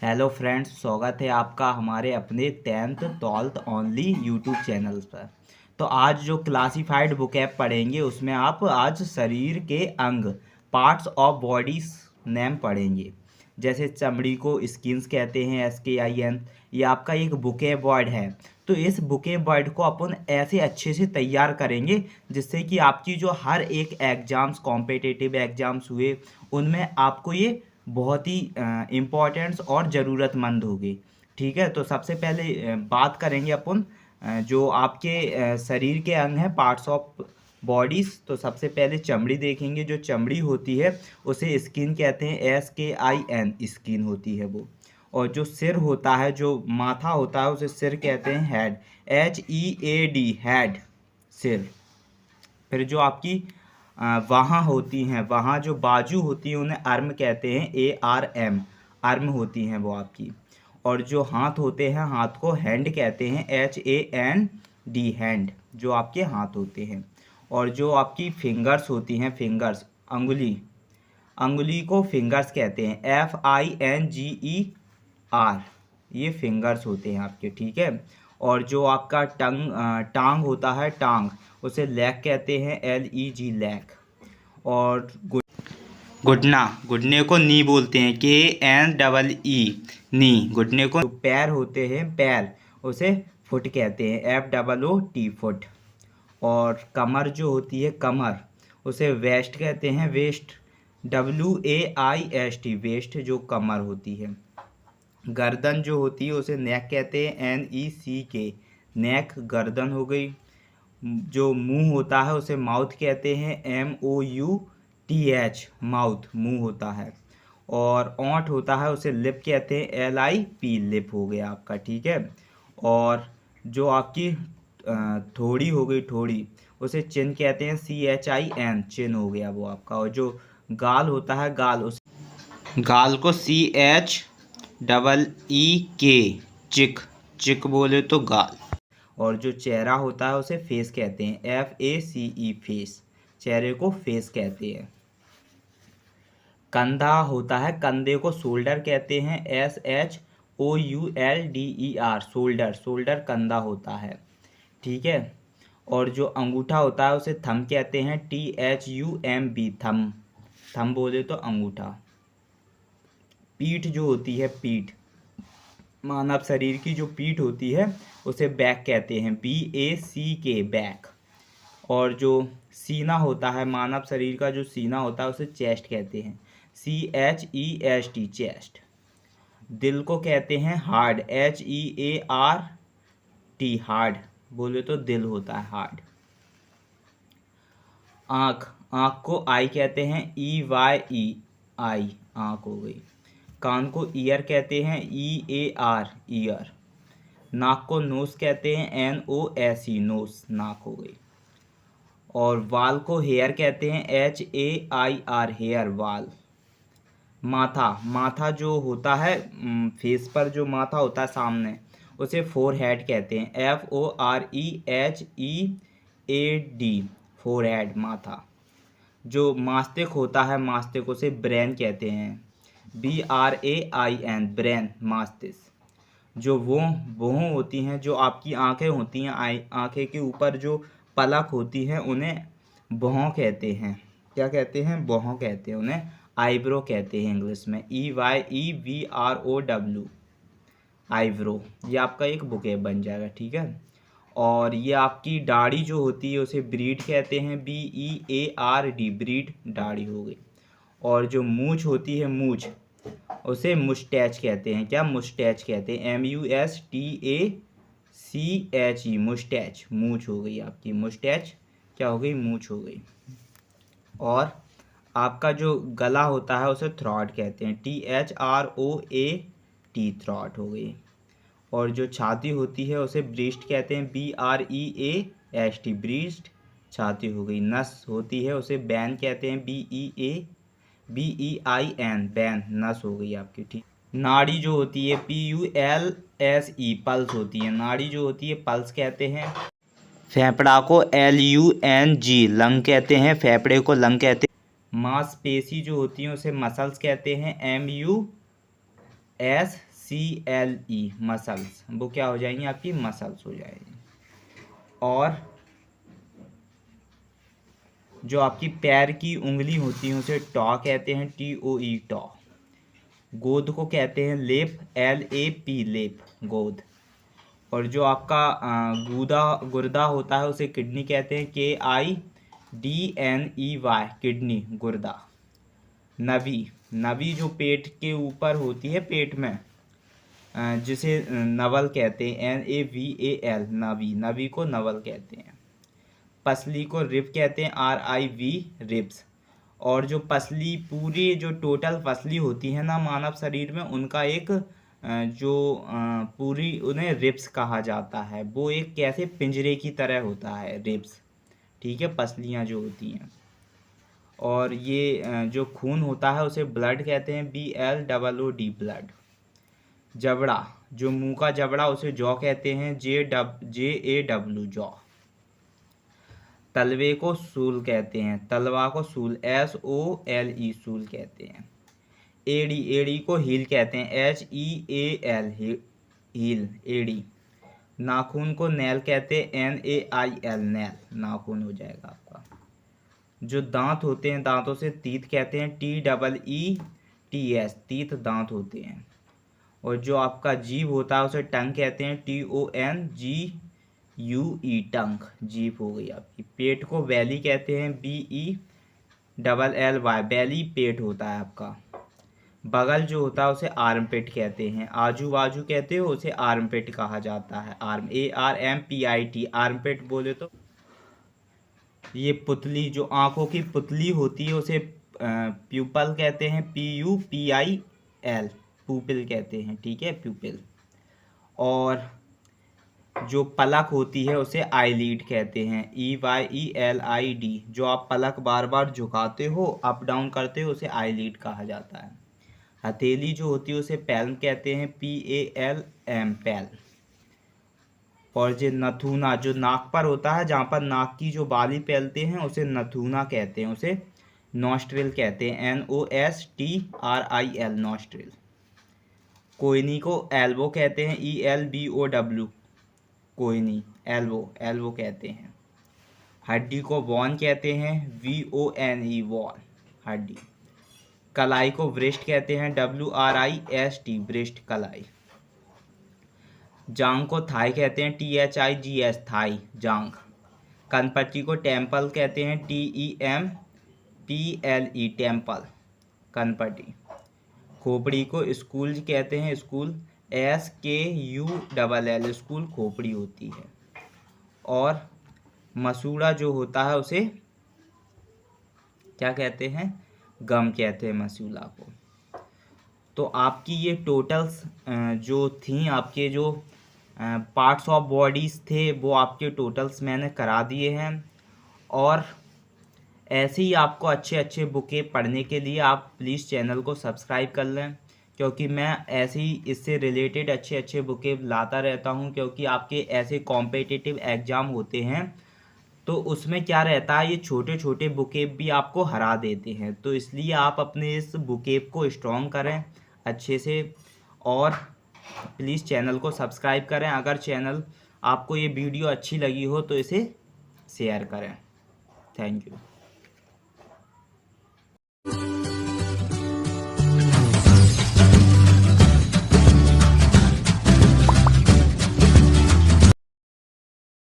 Hello friends, स्वागत है आपका हमारे अपने 10th 12th only YouTube channel पर। तो आज जो क्लासिफाइड बुकैब पढ़ेंगे उसमें आप आज शरीर के अंग पार्ट्स ऑफ बॉडीज नेम पढ़ेंगे। जैसे चमड़ी को स्किन्स कहते हैं, SKIN। ये आपका एक बुकैब वर्ड है। तो इस बुकैब वर्ड को अपन ऐसे अच्छे से तैयार करेंगे जिससे कि आपकी जो हर एक एग्ज़ाम्स कॉम्पिटिटिव एग्ज़ाम्स हुए उनमें आपको ये बहुत ही इम्पोर्टेंट्स और ज़रूरतमंद होगी। ठीक है, तो सबसे पहले बात करेंगे अपन जो आपके शरीर के अंग हैं, पार्ट्स ऑफ बॉडीज़। तो सबसे पहले चमड़ी देखेंगे। जो चमड़ी होती है उसे स्किन कहते हैं, SKIN स्किन होती है वो। और जो सिर होता है, जो माथा होता है, उसे सिर कहते हैं, हेड, HEAD हेड, सिर। फिर जो आपकी वहाँ होती हैं, वहाँ जो बाजू होती हैं उन्हें आर्म कहते हैं, ARM आर्म होती हैं वो आपकी। और जो हाथ होते हैं, हाथ को हैंड कहते हैं, HAND हैंड, जो आपके हाथ होते हैं। और जो आपकी फिंगर्स होती हैं, फिंगर्स अंगुली, अंगुली को फिंगर्स कहते हैं, FINGER, ये फिंगर्स होते हैं आपके। ठीक है। और जो आपका टांग होता है, टांग, उसे लेग कहते हैं, LEG लेग। और घुटना, घुटने को नी बोलते हैं, KNEE नी। घुटने को पैर होते हैं, पैर, उसे फुट कहते हैं, FOOT फुट। और कमर जो होती है, कमर, उसे वेस्ट कहते हैं, वेस्ट, WAIST वेस्ट, जो कमर होती है। गर्दन जो होती है उसे नेक कहते हैं, NECK नेक, गर्दन हो गई। जो मुंह होता है उसे माउथ कहते हैं, MOUTH माउथ, मुंह होता है। और ओंठ होता है उसे लिप कहते हैं, LIP लिप हो गया आपका। ठीक है। और जो आपकी थोड़ी हो गई, थोड़ी, उसे चिन कहते हैं, CHIN चिन हो गया वो आपका। और जो गाल होता है, गाल, उस गाल को CHEEK चिक, चिक बोले तो गाल। और जो चेहरा होता है उसे फेस कहते हैं, FACE फेस, चेहरे को फेस कहते हैं। कंधा होता है, कंधे को शोल्डर कहते हैं, SHOULDER शोल्डर, शोल्डर कंधा होता है। ठीक है। और जो अंगूठा होता है उसे थंब कहते हैं, THUMB थंब, थंब बोले तो अंगूठा। पीठ जो होती है, पीठ, मानव शरीर की जो पीठ होती है उसे बैक कहते हैं, BACK बैक। और जो सीना होता है, मानव शरीर का जो सीना होता है उसे चेस्ट कहते हैं, CHEST चेस्ट। दिल को कहते हैं हार्ट, HEART हार्ट बोले तो दिल होता है, हार्ट। आँख, आँख को आई कहते हैं, EYE आई, आँख हो गई। कान को ईयर कहते हैं, EAR ईयर। नाक को नोस कहते हैं, NOSE नोस, नाक हो गई। और वाल को हेयर कहते हैं, HAIR हेयर, वाल। माथा, माथा जो होता है, फेस पर जो माथा होता है सामने, उसे फोरहेड कहते हैं, FOREHEAD फोरहेड, माथा। जो मस्तिष्क होता है, मस्तिष्क, उसे ब्रेन कहते हैं, BRAIN ब्रेन, मस्तिष्क। जो वो होती हैं, जो आपकी आंखें होती हैं, आंखें के ऊपर जो पलक होती हैं उन्हें भौं कहते हैं। क्या कहते हैं? भौं कहते हैं उन्हें, आईब्रो कहते हैं इंग्लिश में, EYEBROW आईब्रो। ये आपका एक बुकेब बन जाएगा। ठीक है। और ये आपकी दाढ़ी जो होती है उसे ब्रीड कहते हैं, BEARD ब्रीड, दाढ़ी हो गई। और जो मूंछ होती है, मूंछ, उसे मुस्टैच कहते हैं। क्या? मुस्टैच कहते हैं, MUSTACHE मुस्टैच, मूंछ हो गई आपकी, मुस्टैच क्या हो गई? मूंछ हो गई। और आपका जो गला होता है उसे थ्रॉट कहते हैं, THROAT थ्रॉट हो गई। और जो छाती होती है उसे ब्रीस्ट कहते हैं, BREAST ब्रीस्ट, छाती हो गई। नस होती है उसे बैन कहते हैं, BEIN बैन, नस हो गई आपकी। ठीक। नाड़ी जो होती है, PULSE पल्स होती है, नाड़ी जो होती है पल्स कहते हैं। फेफड़ा को LUNG लंग कहते हैं, फेफड़े को लंग कहते हैं। मांसपेशी जो होती है उसे मसल्स कहते हैं, MUSCLES CLE मसल्स, वो क्या हो जाएंगी आपकी मसल्स हो जाएंगी। और जो आपकी पैर की उंगली होती है उसे टॉ कहते हैं, TOE टॉ। गोद को कहते हैं लेप, LAP लेप गोद। और जो आपका गुर्दा होता है उसे किडनी कहते हैं, KIDNEY किडनी गुर्दा। नवी, नवी जो पेट के ऊपर होती है पेट में, जिसे नवल कहते हैं, NAVAL नवी, नवी को नवल कहते हैं। पसली को रिब कहते हैं, RIB रिब्स। और जो पसली पूरी जो टोटल पसली होती है ना मानव शरीर में, उनका एक जो पूरी उन्हें रिब्स कहा जाता है। वो एक कैसे पिंजरे की तरह होता है रिब्स, ठीक है, पसलियाँ जो होती हैं। और ये जो खून होता है उसे ब्लड कहते हैं, BLOOD ब्लड। जबड़ा, जो मुंह का जबड़ा उसे जॉ कहते हैं, JAW जॉ। तलवे को सूल कहते हैं, तलवा को सूल, SOLE सूल कहते हैं। एड़ी, एड़ी को हील कहते हैं, HEAL हील एड़ी। नाखून को नैल कहते हैं, NAIL नैल नाखून हो जाएगा आपका। जो दांत होते हैं दांतों से तीत कहते हैं, TEETS तीत दांत होते हैं। और जो आपका जीभ होता है उसे टंग कहते हैं, TONGUE टंग, जीभ हो गई आपकी। पेट को बैली कहते हैं, BELLY बैली पेट होता है आपका। बगल जो होता है उसे आर्मपिट कहते हैं, आजू बाजू कहते हो उसे आर्मपिट कहा जाता है, आर्म ARMPIT आर्मपिट बोले तो। ये पुतली, जो आंखों की पुतली होती है उसे प्यूपल कहते हैं, PUPIL पुपिल कहते हैं, ठीक है, प्यूपिल। और जो पलक होती है उसे आईलिड कहते हैं, EYELID। जो आप पलक बार बार झुकाते हो अप डाउन करते हो उसे आईलिड कहा जाता है। हथेली जो होती है उसे पैल्म कहते हैं, PALM पैल। और जो नथुना, जो नाक पर होता है जहाँ पर नाक की जो बाली फैलते हैं उसे नथुना कहते हैं, उसे नॉस्ट्रिल कहते हैं, NOSTRIL नॉस्ट्रिल। कोयनी को एल्बो कहते हैं, ELBOW कोयनी, एल्बो कहते हैं। हड्डी को वॉन कहते हैं, VONE वॉन हड्डी। कलाई को ब्रेस्ट कहते हैं, WRIST ब्रेस्ट कलाई। जांग को थाई कहते हैं, THIGS थाई जांग। कनपट्टी को टेम्पल कहते हैं, TEMPLE टेम्पल कनपट्टी। खोपड़ी को स्कूल कहते हैं, स्कूल, SKULL स्कूल खोपड़ी होती है। और मसूड़ा जो होता है उसे क्या कहते हैं, गम कहते हैं मसूला को। तो आपकी ये टोटल्स जो थी, आपके जो पार्ट्स ऑफ बॉडीज़ थे वो आपके टोटल्स मैंने करा दिए हैं। और ऐसे ही आपको अच्छे अच्छे बुकें पढ़ने के लिए आप प्लीज़ चैनल को सब्सक्राइब कर लें, क्योंकि मैं ऐसे ही इससे रिलेटेड अच्छे अच्छे बुकें लाता रहता हूं। क्योंकि आपके ऐसे कॉम्पिटिटिव एग्ज़ाम होते हैं तो उसमें क्या रहता है, ये छोटे छोटे बुकेब भी आपको हरा देते हैं। तो इसलिए आप अपने इस बुकेब को स्ट्रॉन्ग करें अच्छे से, और प्लीज़ चैनल को सब्सक्राइब करें। अगर चैनल आपको ये वीडियो अच्छी लगी हो तो इसे शेयर करें। Thank you.